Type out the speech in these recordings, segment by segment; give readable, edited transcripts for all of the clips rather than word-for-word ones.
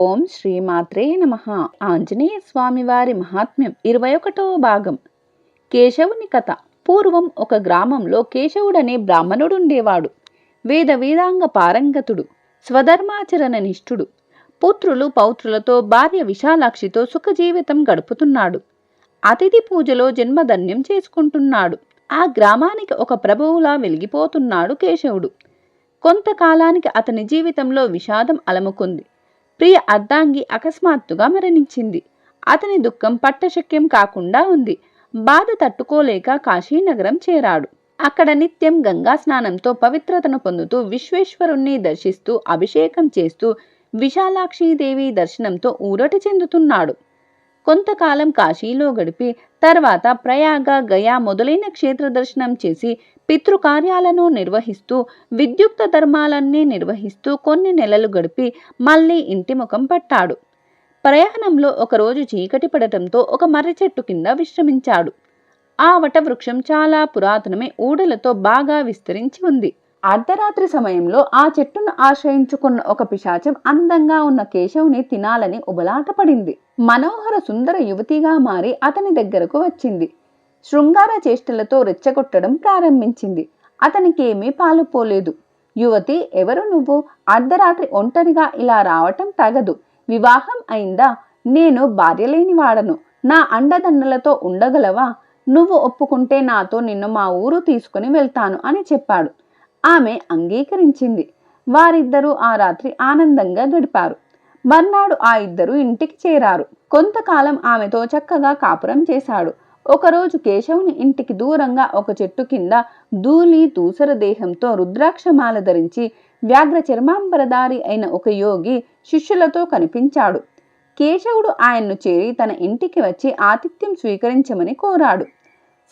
ఓం శ్రీమాత్రే నమః. ఆంజనేయ స్వామివారి మహాత్మ్యం 21వ భాగం. కేశవుని కథ. పూర్వం ఒక గ్రామంలో కేశవుడనే బ్రాహ్మణుడుండేవాడు. వేదాంగ పారంగతుడు, స్వధర్మాచరణ నిష్ఠుడు. పుత్రులు పౌత్రులతో భార్య విశాలాక్షితో సుఖజీవితం గడుపుతున్నాడు. అతిథి పూజలో జన్మధన్యం చేసుకుంటున్నాడు. ఆ గ్రామానికి ఒక ప్రభువులా వెలిగిపోతున్నాడు కేశవుడు. కొంతకాలానికి అతని జీవితంలో విషాదం అలముకుంది. ప్రియ అర్ధాంగి అకస్మాత్తుగా మరణించింది. అతని దుఃఖం పట్టశక్యం కాకుండా ఉంది. బాధ తట్టుకోలేక కాశీనగరం చేరాడు. అక్కడ నిత్యం గంగా స్నానంతో పవిత్రతను పొందుతూ విశ్వేశ్వరుణ్ణి దర్శిస్తూ అభిషేకం చేస్తూ విశాలాక్షీదేవి దర్శనంతో ఊరట చెందుతున్నాడు. కొంతకాలం కాశీలో గడిపి తర్వాత ప్రయాగ, గయా మొదలైన క్షేత్ర దర్శనం చేసి పితృకార్యాలను నిర్వహిస్తూ విద్యుక్త ధర్మాలన్నీ నిర్వహిస్తూ కొన్ని నెలలు గడిపి మళ్ళీ ఇంటి ముఖం పట్టాడు. ప్రయాణంలో ఒకరోజు చీకటి పడటంతో ఒక మర్రి చెట్టు కింద విశ్రమించాడు. ఆ వటవృక్షం చాలా పురాతనమే, ఊడలతో బాగా విస్తరించి ఉంది. అర్ధరాత్రి సమయంలో ఆ చెట్టును ఆశ్రయించుకున్న ఒక పిశాచం అందంగా ఉన్న కేశవుని తినాలని ఉబలాటపడింది. మనోహర సుందర యువతిగా మారి అతని దగ్గరకు వచ్చింది. శృంగార చేష్టలతో రెచ్చగొట్టడం ప్రారంభించింది. అతనికేమీ పాలుపోలేదు. యువతి, ఎవరు నువ్వు? అర్ధరాత్రి ఒంటరిగా ఇలా రావటం తగదు. వివాహం అయిందా? నేను భార్యలేని వాడను. నా అండదండలతో ఉండగలవా? నువ్వు ఒప్పుకుంటే నాతో నిన్ను మా ఊరు తీసుకుని వెళ్తాను అని చెప్పాడు. ఆమె అంగీకరించింది. వారిద్దరూ ఆ రాత్రి ఆనందంగా గడిపారు. మర్నాడు ఆ ఇద్దరు ఇంటికి చేరారు. కొంతకాలం ఆమెతో చక్కగా కాపురం చేశాడు. ఒకరోజు కేశవుని ఇంటికి దూరంగా ఒక చెట్టు కింద ధూళి దూసర దేహంతో రుద్రాక్షమాల ధరించి వ్యాఘ్ర చర్మాంబరధారి అయిన ఒక యోగి శిష్యులతో కనిపించాడు. కేశవుడు ఆయన్ను చేరి తన ఇంటికి వచ్చి ఆతిథ్యం స్వీకరించమని కోరాడు.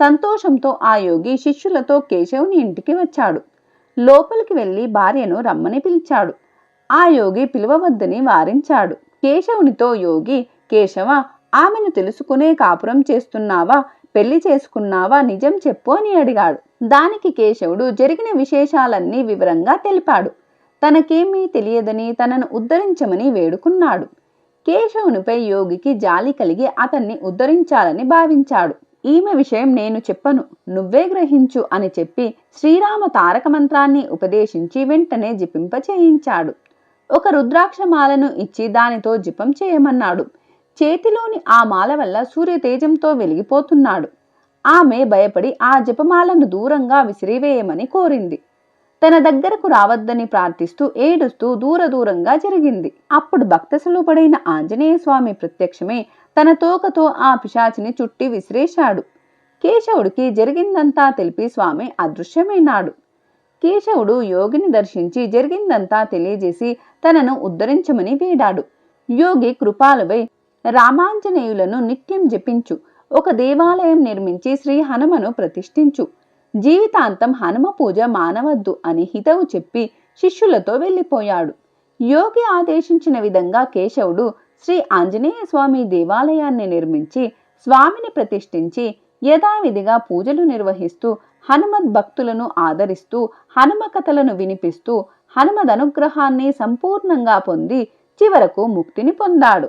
సంతోషంతో ఆ యోగి శిష్యులతో కేశవుని ఇంటికి వచ్చాడు. లోపలికి వెళ్లి భార్యను రమ్మని పిలిచాడు. ఆ యోగి పిలవవద్దని వారించాడు. కేశవునితో యోగి, కేశవ, ఆమెను తెలుసుకునే కాపురం చేస్తున్నావా, పెళ్లి చేసుకున్నావా, నిజం చెప్పు అని అడిగాడు. దానికి కేశవుడు జరిగిన విశేషాలన్నీ వివరంగా తెలిపాడు. తనకేమీ తెలియదని తనను ఉద్ధరించమని వేడుకున్నాడు. కేశవునిపై యోగికి జాలి కలిగి అతన్ని ఉద్ధరించాలని భావించాడు. ఈమె విషయం నేను చెప్పను, నువ్వే గ్రహించు అని చెప్పి శ్రీరామ తారక మంత్రాన్ని ఉపదేశించి వెంటనే జపింప చేయించాడు. ఒక రుద్రాక్షమాలను ఇచ్చి దానితో జపం చేయమన్నాడు. చేతిలోని ఆ మాల వల్ల సూర్యతేజంతో వెలిగిపోతున్నాడు. ఆమె భయపడి ఆ జపమాలను దూరంగా విసిరివేయమని కోరింది. తన దగ్గరకు రావద్దని ప్రార్థిస్తూ ఏడుస్తూ దూరంగా జరిగింది. అప్పుడు భక్తసులుపడైన ఆంజనేయ స్వామి ప్రత్యక్షమే తన తోకతో ఆ పిశాచిని చుట్టి విసిరేశాడు. కేశవుడికి జరిగిందంతా తెలిపి స్వామి అదృశ్యమైనాడు. కేశవుడు యోగిని దర్శించి జరిగిందంతా తెలియజేసి తనను ఉద్ధరించమని వేడాడు. యోగి కృపాలువై రామాంజనేయులను నిత్యం జపించు, ఒక దేవాలయం నిర్మించి శ్రీ హనుమను ప్రతిష్ఠించు, జీవితాంతం హనుమ పూజ మానవద్దు అని హితవు చెప్పి శిష్యులతో వెళ్ళిపోయాడు. యోగి ఆదేశించిన విధంగా కేశవుడు శ్రీ ఆంజనేయ స్వామి దేవాలయాన్ని నిర్మించి స్వామిని ప్రతిష్ఠించి యథావిధిగా పూజలు నిర్వహిస్తూ హనుమద్ భక్తులను ఆదరిస్తూ హనుమ కథలను వినిపిస్తూ హనుమద్ అనుగ్రహాన్ని సంపూర్ణంగా పొంది చివరకు ముక్తిని పొందాడు.